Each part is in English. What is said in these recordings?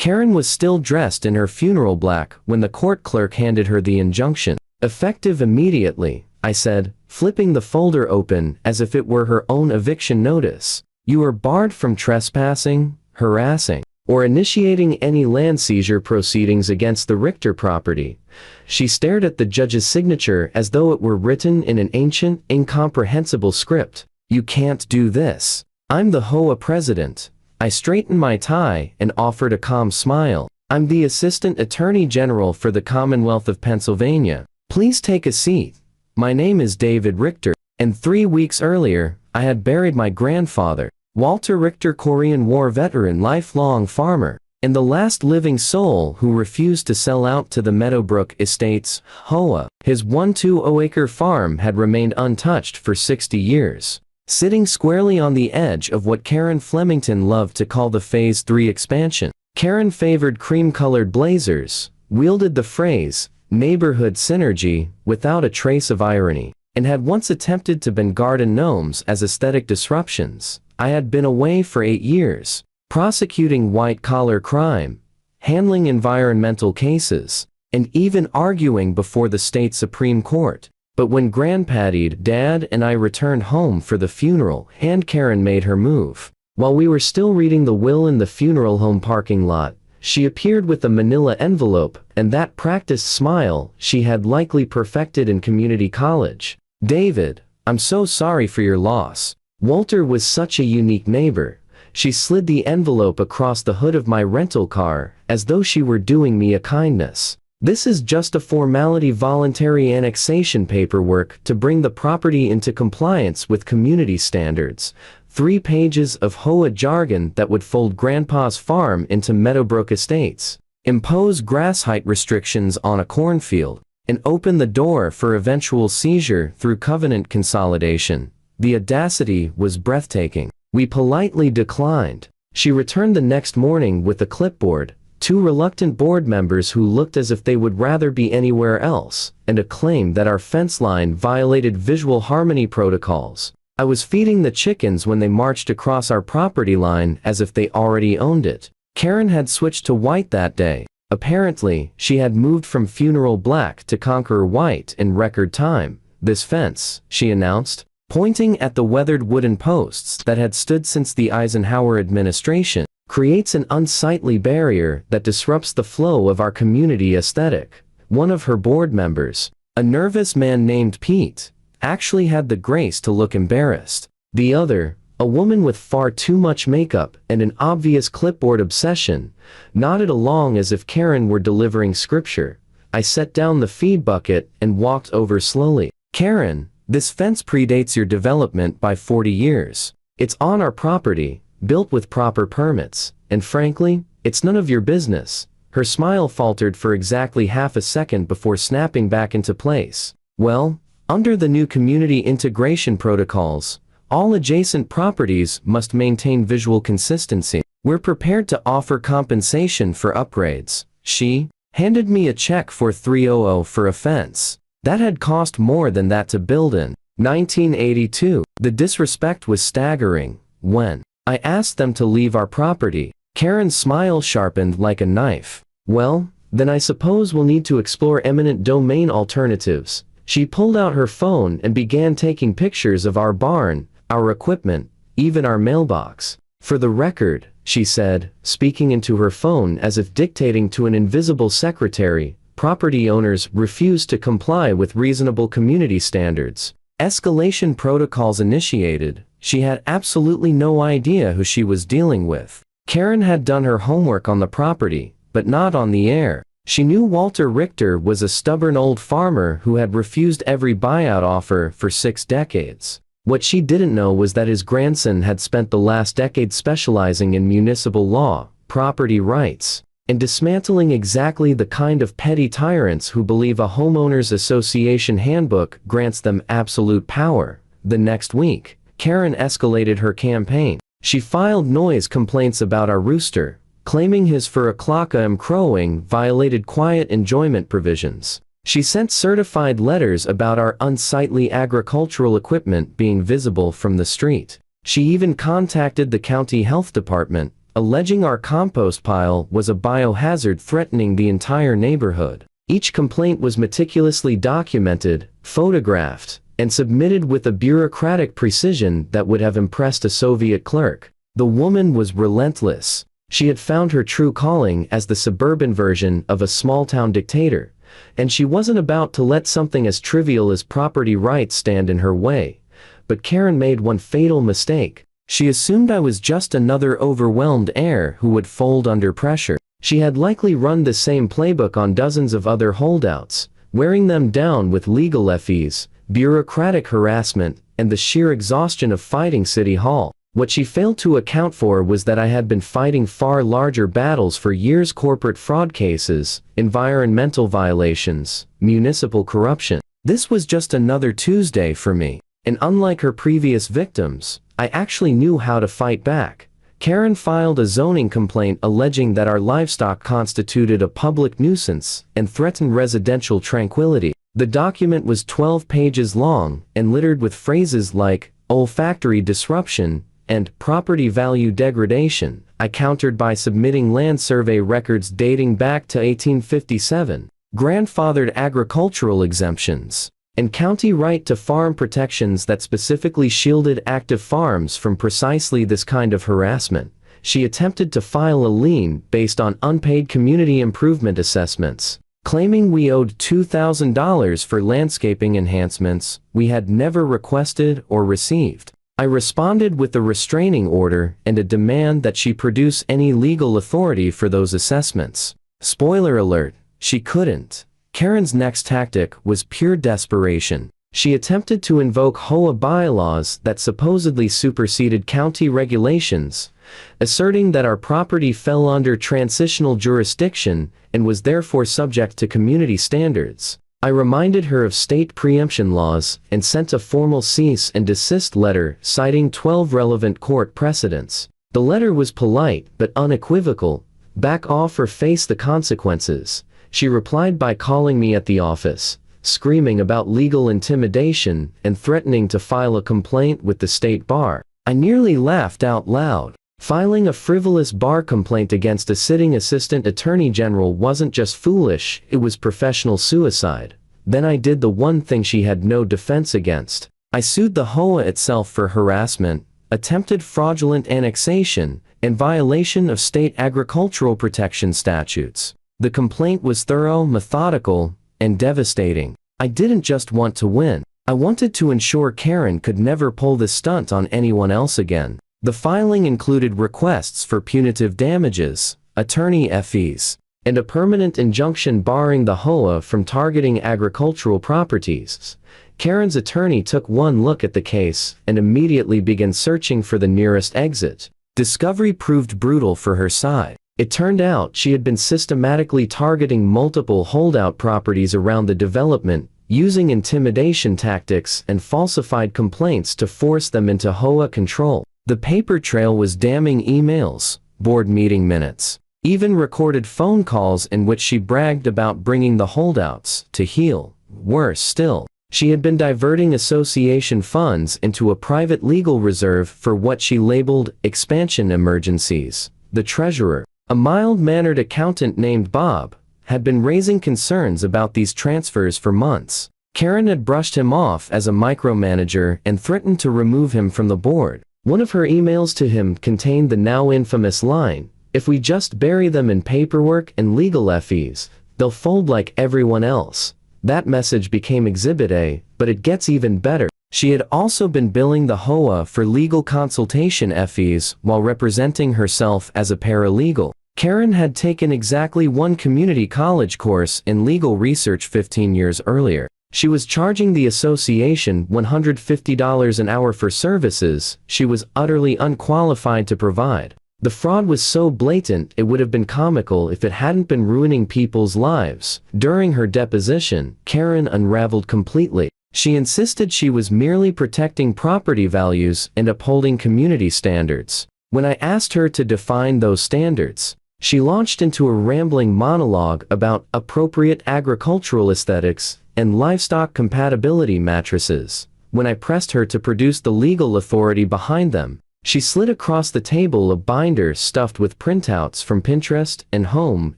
Karen was still dressed in her funeral black when the court clerk handed her the injunction. "Effective immediately," I said, flipping the folder open as if it were her own eviction notice. "You are barred from trespassing, harassing, or initiating any land seizure proceedings against the Richter property." She stared at the judge's signature as though it were written in an ancient, incomprehensible script. "You can't do this. I'm the HOA president." I straightened my tie and offered a calm smile. "I'm the Assistant Attorney General for the Commonwealth of Pennsylvania. Please take a seat. My name is David Richter, and 3 weeks earlier, I had buried my grandfather, Walter Richter, Korean War veteran, lifelong farmer, and the last living soul who refused to sell out to the Meadowbrook Estates, HOA. His 120-acre farm had remained untouched for 60 years. Sitting squarely on the edge of what Karen Flemington loved to call the Phase 3 expansion. Karen favored cream-colored blazers, wielded the phrase, neighborhood synergy, without a trace of irony, and had once attempted to ban garden gnomes as aesthetic disruptions. I had been away for 8 years, prosecuting white-collar crime, handling environmental cases, and even arguing before the state Supreme Court. But when Grandpadded Dad and I returned home for the funeral, and Karen made her move. While we were still reading the will in the funeral home parking lot, she appeared with a manila envelope and that practiced smile she had likely perfected in community college. "David, I'm so sorry for your loss. Walter was such a unique neighbor." She slid the envelope across the hood of my rental car, as though she were doing me a kindness. "This is just a formality, voluntary annexation paperwork to bring the property into compliance with community standards." 3 pages of HOA jargon that would fold Grandpa's farm into Meadowbrook Estates, impose grass height restrictions on a cornfield, and open the door for eventual seizure through covenant consolidation. The audacity was breathtaking. We politely declined. She returned the next morning with a clipboard, 2 reluctant board members who looked as if they would rather be anywhere else, and a claim that our fence line violated visual harmony protocols. I was feeding the chickens when they marched across our property line as if they already owned it. Karen had switched to white that day. Apparently, she had moved from funeral black to conqueror white in record time. "This fence," she announced, pointing at the weathered wooden posts that had stood since the Eisenhower administration, "creates an unsightly barrier that disrupts the flow of our community aesthetic." One of her board members, a nervous man named Pete, actually had the grace to look embarrassed. The other, a woman with far too much makeup and an obvious clipboard obsession, nodded along as if Karen were delivering scripture. I set down the feed bucket and walked over slowly. "Karen, this fence predates your development by 40 years. It's on our property, built with proper permits, and frankly, it's none of your business." Her smile faltered for exactly half a second before snapping back into place. "Well, under the new community integration protocols, all adjacent properties must maintain visual consistency. We're prepared to offer compensation for upgrades." She handed me a check for $300 for a fence that had cost more than that to build in 1982. The disrespect was staggering. When I asked them to leave our property, Karen's smile sharpened like a knife. "Well, then I suppose we'll need to explore eminent domain alternatives." She pulled out her phone and began taking pictures of our barn, our equipment, even our mailbox. "For the record," she said, speaking into her phone as if dictating to an invisible secretary, "property owners refuse to comply with reasonable community standards. Escalation protocols initiated." She had absolutely no idea who she was dealing with. Karen had done her homework on the property, but not on the air. She knew Walter Richter was a stubborn old farmer who had refused every buyout offer for 6 decades. What she didn't know was that his grandson had spent the last decade specializing in municipal law, property rights, and dismantling exactly the kind of petty tyrants who believe a Homeowners Association handbook grants them absolute power. The next week, Karen escalated her campaign. She filed noise complaints about our rooster, claiming his "for a clock am crowing" violated quiet enjoyment provisions. She sent certified letters about our unsightly agricultural equipment being visible from the street. She even contacted the county health department, alleging our compost pile was a biohazard threatening the entire neighborhood. Each complaint was meticulously documented, photographed, and submitted with a bureaucratic precision that would have impressed a Soviet clerk. The woman was relentless. She had found her true calling as the suburban version of a small-town dictator, and she wasn't about to let something as trivial as property rights stand in her way. But Karen made one fatal mistake. She assumed I was just another overwhelmed heir who would fold under pressure. She had likely run the same playbook on dozens of other holdouts, wearing them down with legal fees, bureaucratic harassment, and the sheer exhaustion of fighting City Hall. What she failed to account for was that I had been fighting far larger battles for years: corporate fraud cases, environmental violations, municipal corruption. This was just another Tuesday for me. And unlike her previous victims, I actually knew how to fight back. Karen filed a zoning complaint alleging that our livestock constituted a public nuisance and threatened residential tranquility. The document was 12 pages long and littered with phrases like olfactory disruption and property value degradation. I countered by submitting land survey records dating back to 1857, grandfathered agricultural exemptions, and county right to farm protections that specifically shielded active farms from precisely this kind of harassment. She attempted to file a lien based on unpaid community improvement assessments, claiming we owed $2,000 for landscaping enhancements we had never requested or received. I responded with a restraining order and a demand that she produce any legal authority for those assessments. Spoiler alert, she couldn't. Karen's next tactic was pure desperation. She attempted to invoke HOA bylaws that supposedly superseded county regulations, asserting that our property fell under transitional jurisdiction and was therefore subject to community standards. I reminded her of state preemption laws and sent a formal cease and desist letter citing 12 relevant court precedents. The letter was polite but unequivocal: back off or face the consequences. She replied by calling me at the office, screaming about legal intimidation and threatening to file a complaint with the state bar. I nearly laughed out loud. Filing a frivolous bar complaint against a sitting assistant attorney general wasn't just foolish, it was professional suicide. Then I did the one thing she had no defense against. I sued the HOA itself for harassment, attempted fraudulent annexation, and violation of state agricultural protection statutes. The complaint was thorough, methodical, and devastating. I didn't just want to win. I wanted to ensure Karen could never pull this stunt on anyone else again. The filing included requests for punitive damages, attorney fees, and a permanent injunction barring the HOA from targeting agricultural properties. Karen's attorney took one look at the case and immediately began searching for the nearest exit. Discovery proved brutal for her side. It turned out she had been systematically targeting multiple holdout properties around the development, using intimidation tactics and falsified complaints to force them into HOA control. The paper trail was damning: emails, board meeting minutes, even recorded phone calls in which she bragged about bringing the holdouts to heel. Worse still, she had been diverting association funds into a private legal reserve for what she labeled expansion emergencies. The treasurer, a mild-mannered accountant named Bob, had been raising concerns about these transfers for months. Karen had brushed him off as a micromanager and threatened to remove him from the board. One of her emails to him contained the now infamous line, "If we just bury them in paperwork and legal fees, they'll fold like everyone else." That message became Exhibit A, but it gets even better. She had also been billing the HOA for legal consultation fees while representing herself as a paralegal. Karen had taken exactly one community college course in legal research 15 years earlier. She was charging the association $150 an hour for services she was utterly unqualified to provide. The fraud was so blatant it would have been comical if it hadn't been ruining people's lives. During her deposition, Karen unraveled completely. She insisted she was merely protecting property values and upholding community standards. When I asked her to define those standards, she launched into a rambling monologue about appropriate agricultural aesthetics and livestock compatibility matrices. When I pressed her to produce the legal authority behind them, She slid across the table a binder stuffed with printouts from Pinterest and Home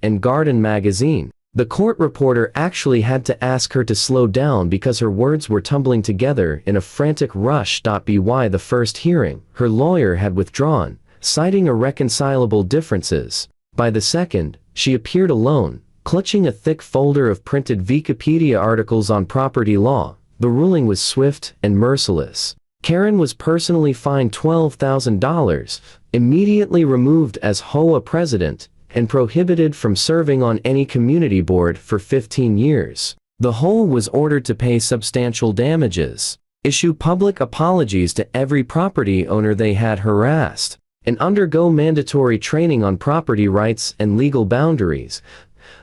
and Garden magazine. The court reporter actually had to ask her to slow down because her words were tumbling together in a frantic rush. By the first hearing, her lawyer had withdrawn, citing irreconcilable differences. By the second, she appeared alone, clutching a thick folder of printed Wikipedia articles on property law. The ruling was swift and merciless. Karen was personally fined $12,000, immediately removed as HOA president, and prohibited from serving on any community board for 15 years. The HOA was ordered to pay substantial damages, issue public apologies to every property owner they had harassed, and undergo mandatory training on property rights and legal boundaries.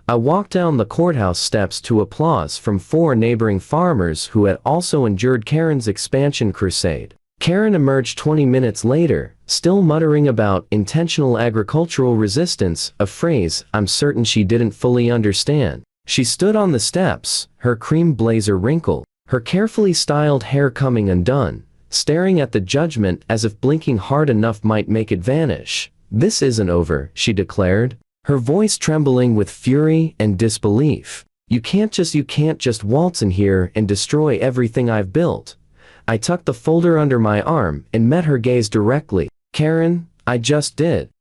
I walked down the courthouse steps to applause from 4 neighboring farmers who had also endured Karen's expansion crusade. Karen emerged 20 minutes later, still muttering about intentional agricultural resistance, a phrase I'm certain she didn't fully understand. She stood on the steps, her cream blazer wrinkled, her carefully styled hair coming undone, staring at the judgment as if blinking hard enough might make it vanish. "This isn't over," she declared, her voice trembling with fury and disbelief. You can't just waltz in here and destroy everything I've built." I tucked the folder under my arm and met her gaze directly. "Karen, I just did.